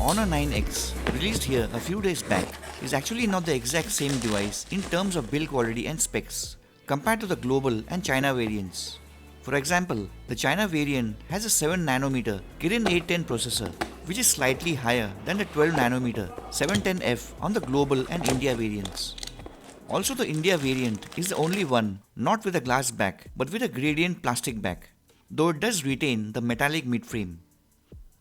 Honor 9X, released here a few days back, is actually not the exact same device in terms of build quality and specs compared to the global and China variants. For example, the China variant has a 7nm Kirin 810 processor, which is slightly higher than the 12nm 710F on the global and India variants. Also, the India variant is the only one not with a glass back but with a gradient plastic back, though it does retain the metallic midframe.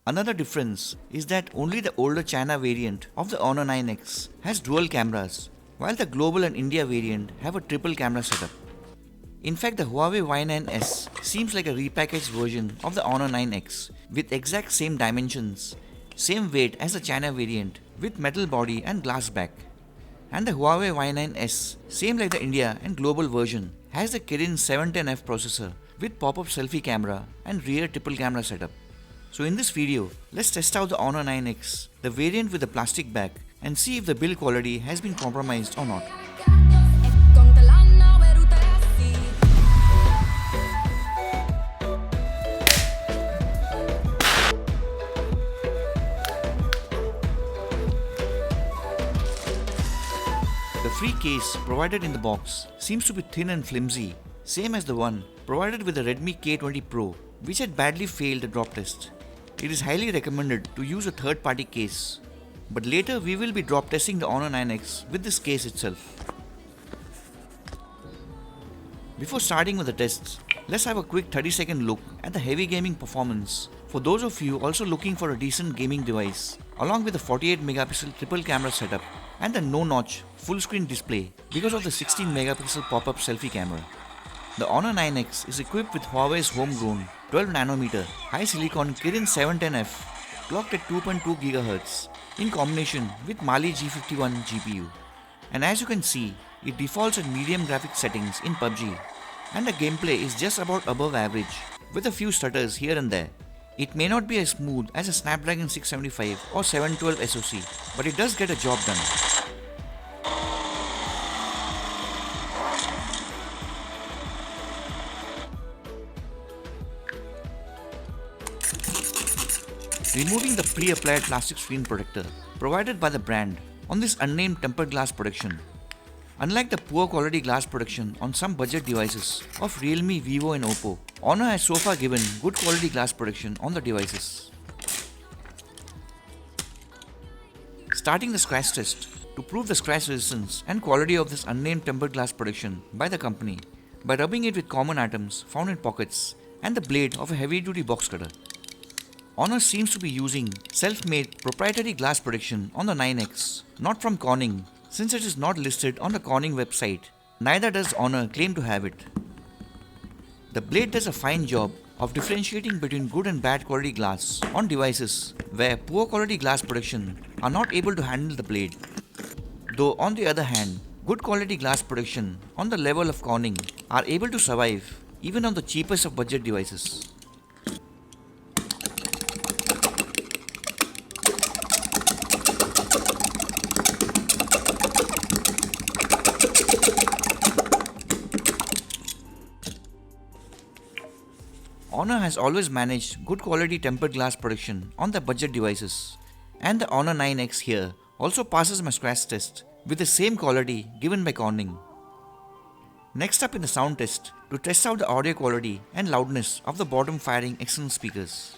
Another difference is that only the older China variant of the Honor 9X has dual cameras, while the global and India variant have a triple camera setup. In fact, the Huawei Y9s seems like a repackaged version of the Honor 9X with exact same dimensions, same weight as the China variant with metal body and glass back. And the Huawei Y9s, same like the India and global version, has the Kirin 710F processor with pop-up selfie camera and rear triple camera setup. So in this video, let's test out the Honor 9X, the variant with the plastic back, and see if the build quality has been compromised or not. The free case provided in the box seems to be thin and flimsy, same as the one provided with the Redmi K20 Pro, which had badly failed the drop test. It is highly recommended to use a third-party case, but later we will be drop testing the Honor 9X with this case itself. Before starting with the tests, let's have a quick 30-second look at the heavy gaming performance for those of you also looking for a decent gaming device, along with the 48MP triple camera setup and the no-notch full-screen display because of the 16MP pop-up selfie camera. The Honor 9X is equipped with Huawei's homegrown 12nm high silicon Kirin 710F clocked at 2.2 GHz in combination with Mali G51 GPU. And as you can see, it defaults at medium graphics settings in PUBG, and the gameplay is just about above average with a few stutters here and there. It may not be as smooth as a Snapdragon 675 or 712 SoC, but it does get a job done. Removing the pre-applied plastic screen protector provided by the brand on this unnamed tempered glass production. Unlike the poor quality glass production on some budget devices of Realme, Vivo and Oppo, Honor has so far given good quality glass production on the devices. Starting the scratch test to prove the scratch resistance and quality of this unnamed tempered glass production by the company by rubbing it with common atoms found in pockets and the blade of a heavy-duty box cutter. Honor seems to be using self-made proprietary glass production on the 9X, not from Corning, since it is not listed on the Corning website. Neither does Honor claim to have it. The blade does a fine job of differentiating between good and bad quality glass on devices where poor quality glass production are not able to handle the blade. Though on the other hand, good quality glass production on the level of Corning are able to survive even on the cheapest of budget devices. Honor has always managed good quality tempered glass production on the budget devices, and the Honor 9X here also passes my scratch test with the same quality given by Corning. Next up in the sound test, to test out the audio quality and loudness of the bottom firing external speakers.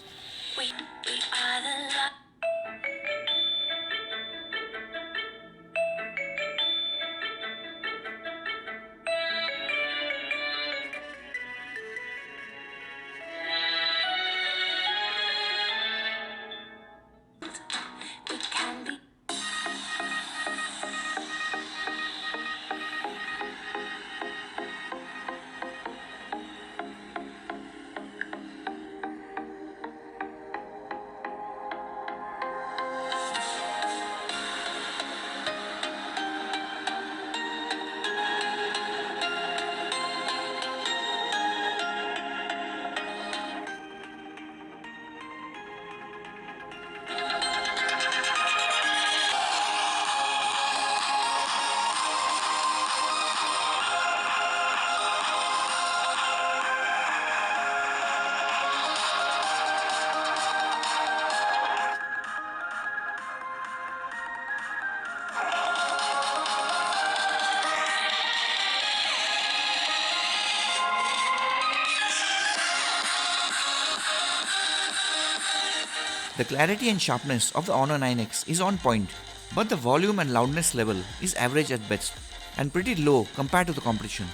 The clarity and sharpness of the Honor 9X is on point, but the volume and loudness level is average at best and pretty low compared to the competition.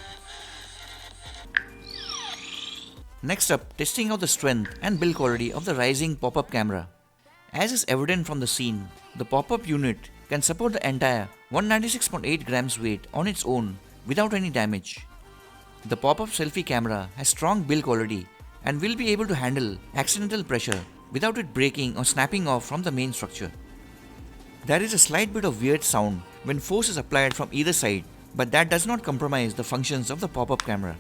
Next up, testing out the strength and build quality of the rising pop-up camera. As is evident from the scene, the pop-up unit can support the entire 196.8 grams weight on its own without any damage. The pop-up selfie camera has strong build quality and will be able to handle accidental pressure without it breaking or snapping off from the main structure. There is a slight bit of weird sound when force is applied from either side, but that does not compromise the functions of the pop-up camera.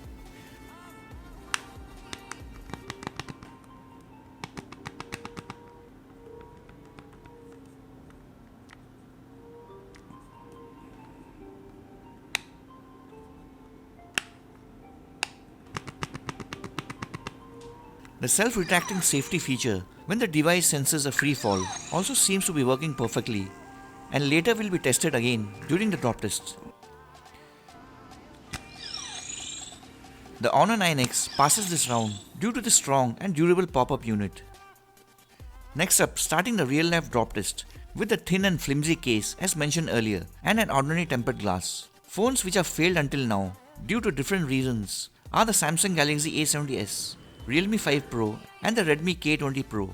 The self-retracting safety feature when the device senses a free fall also seems to be working perfectly and later will be tested again during the drop test. The Honor 9X passes this round due to the strong and durable pop-up unit. Next up, starting the real-life drop test with the thin and flimsy case as mentioned earlier and an ordinary tempered glass. Phones which have failed until now due to different reasons are the Samsung Galaxy A70s, Realme 5 Pro and the Redmi K20 Pro.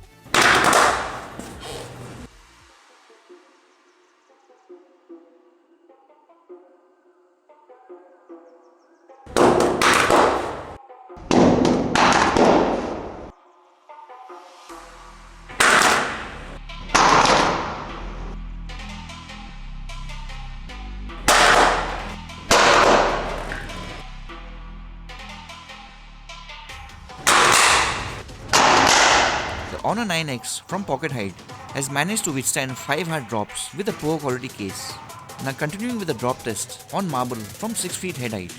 The Honor 9X from pocket height has managed to withstand 5 hard drops with a poor quality case. Now continuing with the drop test on marble from 6 feet head height.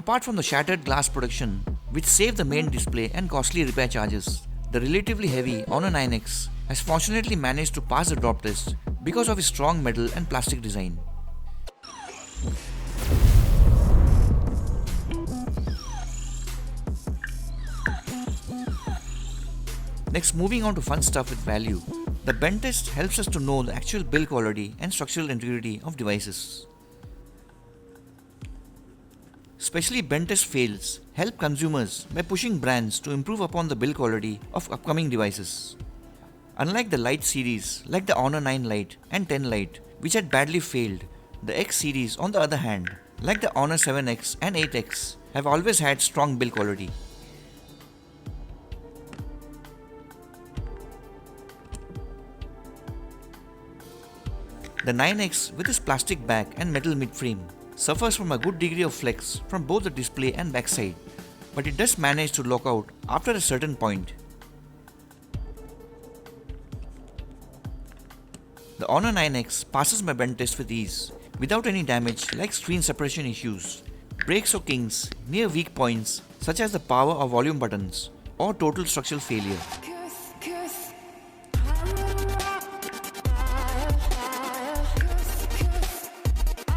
Apart from the shattered glass protection, which saved the main display and costly repair charges, the relatively heavy Honor 9X has fortunately managed to pass the drop test because of its strong metal and plastic design. Next, moving on to fun stuff with value. The bend test helps us to know the actual build quality and structural integrity of devices. Especially bend test fails help consumers by pushing brands to improve upon the build quality of upcoming devices. Unlike the Lite series like the Honor 9 Lite and 10 Lite which had badly failed, the X series on the other hand, like the Honor 7X and 8X, have always had strong build quality. The 9X with its plastic back and metal midframe suffers from a good degree of flex from both the display and backside, but it does manage to lock out after a certain point. The Honor 9X passes my bend test with ease, without any damage like screen separation issues, breaks or kinks near weak points such as the power or volume buttons, or total structural failure.